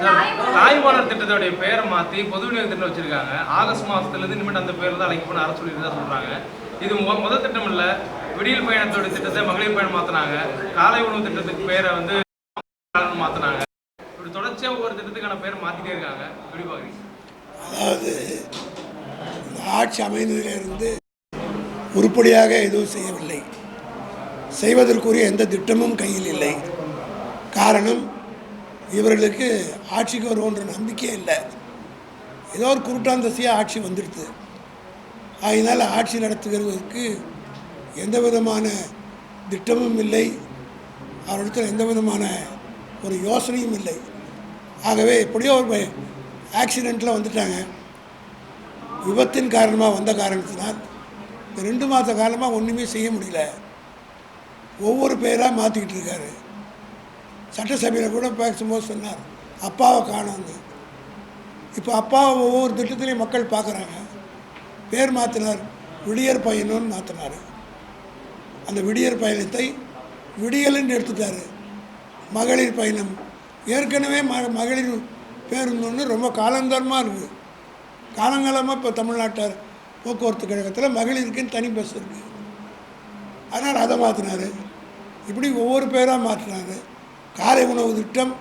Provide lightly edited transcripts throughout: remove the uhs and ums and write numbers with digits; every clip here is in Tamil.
தாய்மானவர் திட்டத்தோடைய பெயரை மாற்றி பொது விநியோக திட்டம் வச்சிருக்காங்க. ஆகஸ்ட் மாதத்துலேருந்து இனிமேல் அந்த பேர் தான் அழைக்கப்படும் அரசு சொல்லிட்டு சொல்கிறாங்க. இது முதல் திட்டம் இல்லை. விடியல் பயணத்தோட திட்டத்தை மகளிர் பயணம் மாற்றினாங்க. காலை உணவு திட்டத்துக்கு பேரை வந்து மாற்றினாங்க. இப்படி தொடர்ச்சியாக ஒவ்வொரு திட்டத்துக்கான பேரை மாற்றிட்டே இருக்காங்க. எப்படி பார்க்குறீங்க? அதாவது இந்த ஆட்சி அமைந்ததிலிருந்து உருப்படியாக எதுவும் செய்யவில்லை. செய்வதற்குரிய எந்த திட்டமும் கையில் இல்லை. காரணம், இவர்களுக்கு ஆட்சிக்கு வருவோன்ற நம்பிக்கையே இல்லை. ஏதோ ஒரு குருட்டாந்தசியாக ஆட்சி வந்துடுது. அதனால் ஆட்சி நடத்துகிறதுக்கு எந்த விதமான திட்டமும் இல்லை. அவரிடத்தில் எந்த விதமான ஒரு யோசனையும் இல்லை. ஆகவே எப்படியோ ஒரு ஆக்சிடெண்ட்டில் வந்துட்டாங்க. விபத்தின் காரணமாக வந்த காரணத்தினால் இந்த 2 மாத காலமாக ஒன்றுமே செய்ய முடியல. ஒவ்வொரு பேராக மாற்றிக்கிட்டு இருக்காரு. சட்டசபையில் கூட பேசும்போது சொன்னார், அப்பாவை காணாங்க. இப்போ அப்பாவை ஒவ்வொரு திட்டத்திலையும் மக்கள் பார்க்குறாங்க. பேர் மாற்றினார், விடியற் பயணம்னு மாற்றினார். அந்த விடியற் பயணத்தை விடியல்னு எடுத்துட்டார். மகளிர் பயணம் ஏற்கனவே மகளிர் பேருந்துன்னு ரொம்ப காலங்காலமாக இருக்குது. காலங்காலமாக இப்போ தமிழ்நாட்டார் போக்குவரத்து கழகத்தில் மகளிருக்குன்னு தனி பஸ் இருக்குது. அதனால் அதை மாற்றினார். இப்படி ஒவ்வொரு பேராக மாற்றினார். காலை உணவு திட்டம்,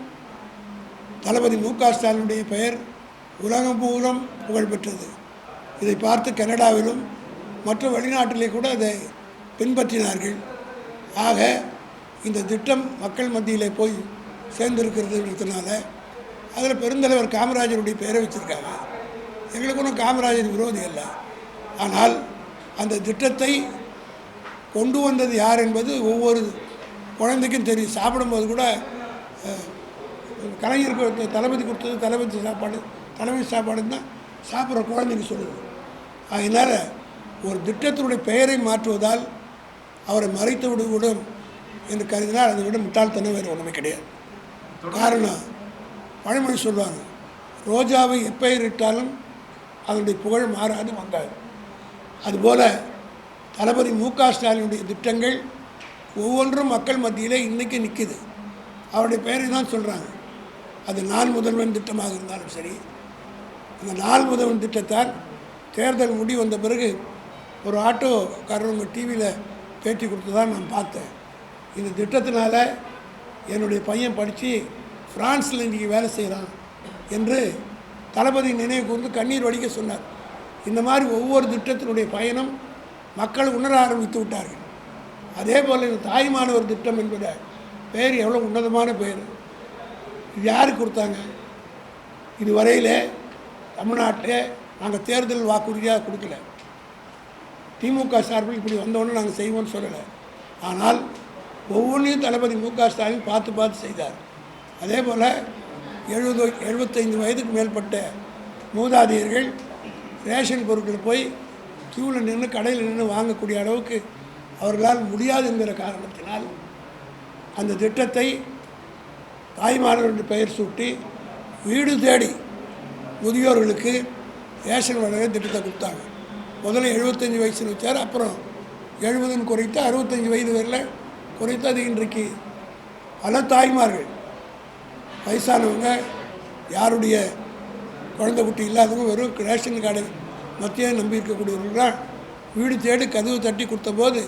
தளபதி மு.க. ஸ்டாலினுடைய பெயர் உலகம் பூரம் புகழ்பெற்றது. இதை பார்த்து கனடாவிலும் மற்ற வெளிநாட்டிலே கூட அதை பின்பற்றினார்கள். ஆக இந்த திட்டம் மக்கள் மத்தியில் போய் சேர்ந்திருக்கிறதுனால அதில் பெருந்தலைவர் காமராஜருடைய பெயரை வச்சுருக்காங்க. எங்களுக்கு ஒன்றும் காமராஜர் விரோதி அல்ல. ஆனால் அந்த திட்டத்தை கொண்டு வந்தது யார் என்பது ஒவ்வொரு குழந்தைக்கும் தெரியும். சாப்பிடும்போது கூட கலைஞருக்கு தளபதி கொடுத்தது தலைமை சாப்பாடுன்னு தான் சாப்பிட்ற குழந்தைங்க சொல்லுது. அதனால் ஒரு திட்டத்தினுடைய பெயரை மாற்றுவதால் அவரை மறைத்து விடும் என்று கருதினால் அதை விட முட்டாள்தனம் வேறு ஒன்றுமே கிடையாது. காரணம், பழமொழி சொல்லுவாங்க, ரோஜாவை எப்பெயரிட்டாலும் அதனுடைய புகழ் மாறாது வந்தாது. அதுபோல் தளபதி மு.க. ஸ்டாலினுடைய திட்டங்கள் ஒவ்வொன்றும் மக்கள் மத்தியிலே இன்றைக்கி நிற்கிது. அவருடைய பெயரை தான் சொல்கிறாங்க. அது நாள் முதல்வன் திட்டமாக இருந்தாலும் சரி, அந்த நாள் முதல்வன் திட்டத்தால் தேர்தல் முடி வந்த பிறகு ஒரு ஆட்டோக்காரங்க டிவியில் பேட்டி கொடுத்ததான் நான் பார்த்தேன். இந்த திட்டத்தினால என்னுடைய பையன் படித்து ஃப்ரான்ஸில் இன்றைக்கி வேலை செய்கிறான் என்று தளபதி நினைவு கூர்ந்து கண்ணீர் வடிக்க சொன்னார். இந்த மாதிரி ஒவ்வொரு திட்டத்தினுடைய பயணம் மக்கள் உணர ஆரம்பித்து விட்டார்கள். அதே போல் இந்த தாய்மானவர் திட்டம் என்பத பெயர் எவ்வளோ உன்னதமான பெயர். இது யாருக்கு கொடுத்தாங்க? இதுவரையில் தமிழ்நாட்டில் நாங்கள் தேர்தல் வாக்குறுதியாக கொடுக்கல. திமுக சார்பில் இப்படி வந்தோன்னு நாங்கள் செய்வோம்னு சொல்லலை. ஆனால் ஒவ்வொன்றையும் தளபதி மு.க. ஸ்டாலின் பார்த்து செய்தார். அதே போல் 75 வயதுக்கு மேற்பட்ட மூதாதையர்கள் ரேஷன் பொருட்களை போய் க்யூவில் நின்று கடையில் நின்று வாங்கக்கூடிய அளவுக்கு அவர்களால் முடியாது என்கிற காரணத்தினால் அந்த திட்டத்தை தாய்மானவர் பெயர் சூட்டி வீடு தேடி முதியோர்களுக்கு ரேஷன் வழங்க திட்டத்தை கொடுத்தாங்க. முதல்ல 75 வயசுன்னு வச்சார். அப்புறம் 70ன்னு குறைத்து 65 வயது வரையில் குறைத்து அது இன்றைக்கு பல தாய்மார்கள், வயசானவங்க, யாருடைய குழந்தை குட்டி இல்லாதவங்க வெறும் ரேஷன் கார்டு மத்திய நம்பி இருக்கக்கூடியவர்களால் வீடு தேடி கதவு தட்டி கொடுத்தபோது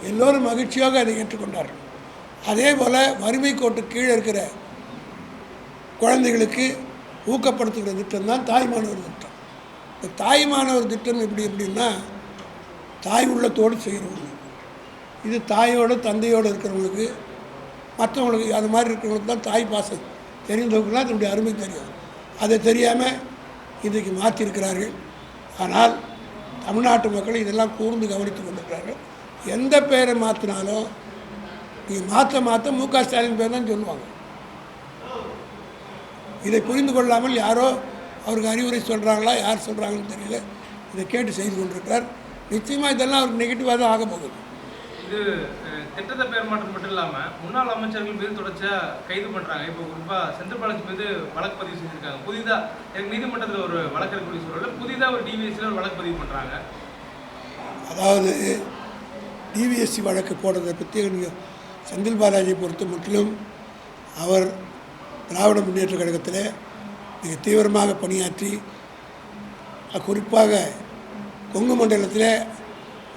எல்லோரும் மகிழ்ச்சியாக அதை ஏற்றுக்கொண்டார்கள். அதே போல் வறுமை கோட்டு கீழே இருக்கிற குழந்தைகளுக்கு ஊக்கப்படுத்துகிற திட்டம் தான் தாய்மானவர் திட்டம். இந்த தாய்மானவர் திட்டம் எப்படின்னா தாய் உள்ளத்தோடு செய்கிறவங்க. இது தாயோடு தந்தையோடு இருக்கிறவங்களுக்கு, மற்றவங்களுக்கு அது மாதிரி இருக்கிறவங்களுக்கு தான் தாய் பாசம் தெரிந்தவங்களுக்குலாம் அதனுடைய அருமை தெரியும். அதை தெரியாமல் இன்றைக்கு மாற்றிருக்கிறார்கள். ஆனால் தமிழ்நாட்டு மக்கள் இதெல்லாம் கூர்ந்து கவனித்து கொண்டிருக்கிறார்கள். எந்த பெயரை மாற்றினாலும் நீங்கள் மாற்ற மு.க. ஸ்டாலின் பேர் தான் சொல்லுவாங்க. இதை புரிந்து கொள்ளாமல் யாரோ அவருக்கு அறிவுரை சொல்கிறாங்களா, யார் சொல்கிறாங்கன்னு தெரியல. இதை கேட்டு செய்து கொண்டிருக்கிறார். நிச்சயமாக இதெல்லாம் அவருக்கு நெகட்டிவாக தான் ஆக போகுது. இது திட்டத்தை பேர் மாற்றம் மட்டும் இல்லாமல் முன்னாள் அமைச்சர்கள் மீது தொடர்ச்சியாக கைது பண்ணுறாங்க. இப்போ குறிப்பாக செந்தில் பாலாஜி மீது வழக்கு பதிவு செஞ்சுருக்காங்க. புதிதாக நீதிமன்றத்தில் ஒரு வழக்கு இருக்கக்கூடிய சூழலில் புதிதாக ஒரு டிவிஎஸ்சியில் ஒரு வழக்கு பதிவு பண்ணுறாங்க. அதாவது டிவிஎஸ்சி வழக்கு போடுறதை பற்றி நீங்கள் செந்தில் பாலாஜியை பொறுத்த முற்றிலும் அவர் திராவிட முன்னேற்றக் கழகத்தில் மிக தீவிரமாக பணியாற்றி குறிப்பாக கொங்கு மண்டலத்தில்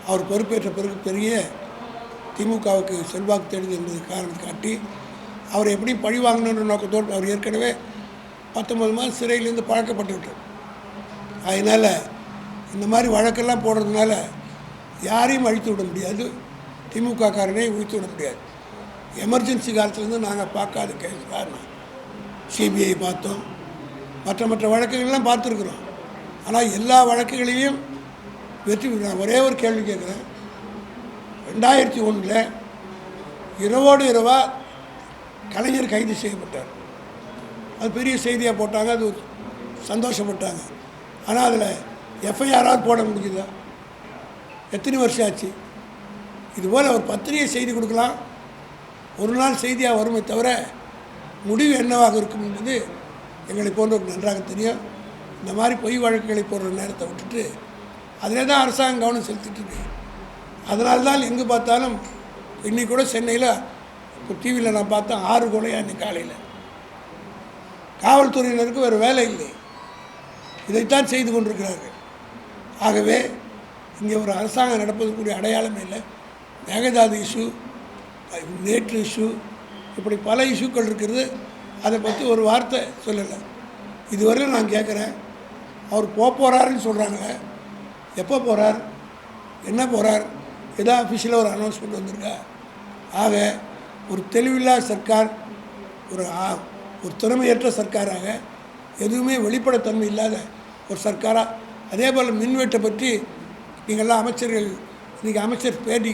அவர் பொறுப்பேற்ற பிறகு பெரிய திமுகவுக்கு செல்வாக்கு தேடுது என்பது காரணத்தை காட்டி அவரை எப்படி பழி வாங்கணுன்ற நோக்கத்தோடு அவர் ஏற்கனவே 19 மாதம் சிறையிலேருந்து பழக்கப்பட்டு விட்டார். அதனால் இந்த மாதிரி வழக்கெல்லாம் போடுறதுனால யாரையும் அழித்து விட முடியாது, திமுக காரனை ஒழித்து விட முடியாது. எமர்ஜென்சி காலத்துலேருந்து நாங்கள் பார்க்காத கேஸ் காரணம் சிபிஐ பார்த்தோம், மற்ற வழக்குகள்லாம் பார்த்துருக்குறோம். ஆனால் எல்லா வழக்குகளையும் வெற்றி. நான் ஒரே ஒரு கேள்வி கேட்குறேன். 2001 இரவோடு இரவாக கலைஞர் கைது செய்யப்பட்டார். அது பெரிய செய்தியாக போட்டாங்க, அது சந்தோஷப்பட்டாங்க. ஆனால் அதில் எஃப்ஐஆராக போட முடியுதா? எத்தனை வருஷம் ஆச்சு? இதுபோல் ஒரு பத்திரிகை செய்தி கொடுக்கலாம், ஒரு நாள் செய்தியாக வருமே தவிர முடிவு என்னவாக இருக்கும் என்பது எங்களை போன்றவருக்கு நன்றாக தெரியும். இந்த மாதிரி பொய் வழக்குகளை போடுற நேரத்தை விட்டுட்டு அதிலே தான் அரசாங்கம் கவனம் செலுத்திட்டு இருக்கு. அதனால்தான் எங்கே பார்த்தாலும் இன்றைக்கி கூட சென்னையில் இப்போ டிவியில் நான் பார்த்தேன் 6 கொலையாக இன்னைக்கு காலையில். காவல்துறையினருக்கு வேறு வேலை இல்லை, இதைத்தான் செய்து கொண்டிருக்கிறார்கள். ஆகவே இங்கே ஒரு அரசாங்கம் நடப்பதற்குரிய அடையாளமே இல்லை. மேகதாது இஷ்யூ, நேற்று இஷ்யூ, இப்படி பல இஷ்யூக்கள் இருக்கிறது. அதை பற்றி ஒரு வார்த்தை சொல்லலை. இதுவரையும் நான் கேட்குறேன், அவர் போகிறாருன்னு சொல்கிறாங்களே, எப்போ போகிறார், என்ன போகிறார், ஏதாவது அஃபிஷியலாக ஒரு அனௌன்ஸ்மெண்ட் வந்திருக்கா? ஆக ஒரு தெளிவில்லா சர்க்கார், ஒரு திறமையற்ற சர்க்காராக, எதுவுமே வெளிப்படைத்தன்மை இல்லாத ஒரு சர்க்காராக. அதே போல் மின்வெட்டை பற்றி நீங்கள்லாம் அமைச்சர்கள் இன்றைக்கி அமைச்சர் பேட்டி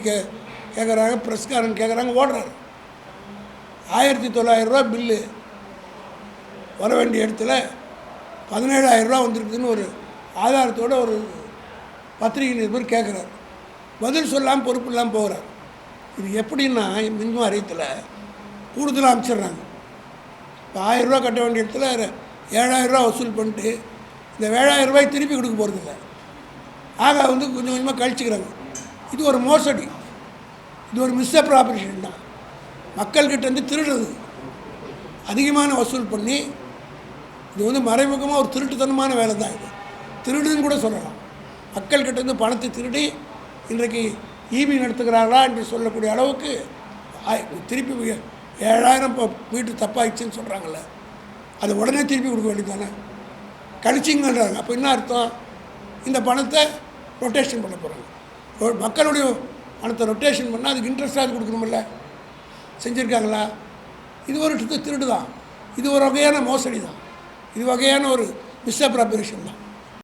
கேட்குறாங்க, ப்ரெஸ்காரன் கேட்குறாங்க, ஓடுறாரு. 1900 ரூபா பில்லு வர வேண்டிய இடத்துல 17,000 ரூபா வந்திருக்குதுன்னு ஒரு ஆதாரத்தோடு ஒரு பத்திரிகை நிருபர் கேட்குறாரு. பதில் சொல்லாமல் பொறுப்பு இல்லாமல் போகிறார். இது எப்படின்னா மின் வாரியத்தில் கூடுதலாக அமைச்சிடுறாங்க. இப்போ 1000 ரூபா கட்ட வேண்டிய இடத்துல 7,000 ரூபா வசூல் பண்ணிட்டு இந்த 7,000 ரூபாய் திருப்பி கொடுக்க போகிறதில்ல. ஆக கொஞ்சம் கொஞ்சமாக கழிச்சுக்கிறாங்க. இது ஒரு மோசடி, இது ஒரு மிஸ்அப்ராப்ரியேஷன் தான். மக்கள்கிட்ட திருடுறது, அதிகமான வசூல் பண்ணி இது மறைமுகமாக ஒரு திருட்டுத்தனமான வேலை தான். இது திருடுன்னு கூட சொல்லலாம். மக்கள்கிட்ட பணத்தை திருடி இன்றைக்கு ஈபி நடத்துகிறார்களா என்று சொல்லக்கூடிய அளவுக்கு திருப்பி 7,000 இப்போ வீட்டு தப்பாயிடுச்சுன்னு சொல்கிறாங்கல்ல, அதை உடனே திருப்பி கொடுக்க வேண்டியது தானே. கழிச்சிங்கன்றாங்க. அப்போ என்ன அர்த்தம்? இந்த பணத்தை ரொட்டேஷன் பண்ண போகிறாங்க. மக்களுடைய பணத்தை ரொட்டேஷன் பண்ணால் அதுக்கு இன்ட்ரெஸ்டாக கொடுக்கணுமில்ல, செஞ்சுருக்காங்களா? இது ஒரு திருடு தான், இது ஒரு வகையான மோசடி தான், இது வகையான ஒரு மிஸ்அப்ராப்ரியேஷன் தான்.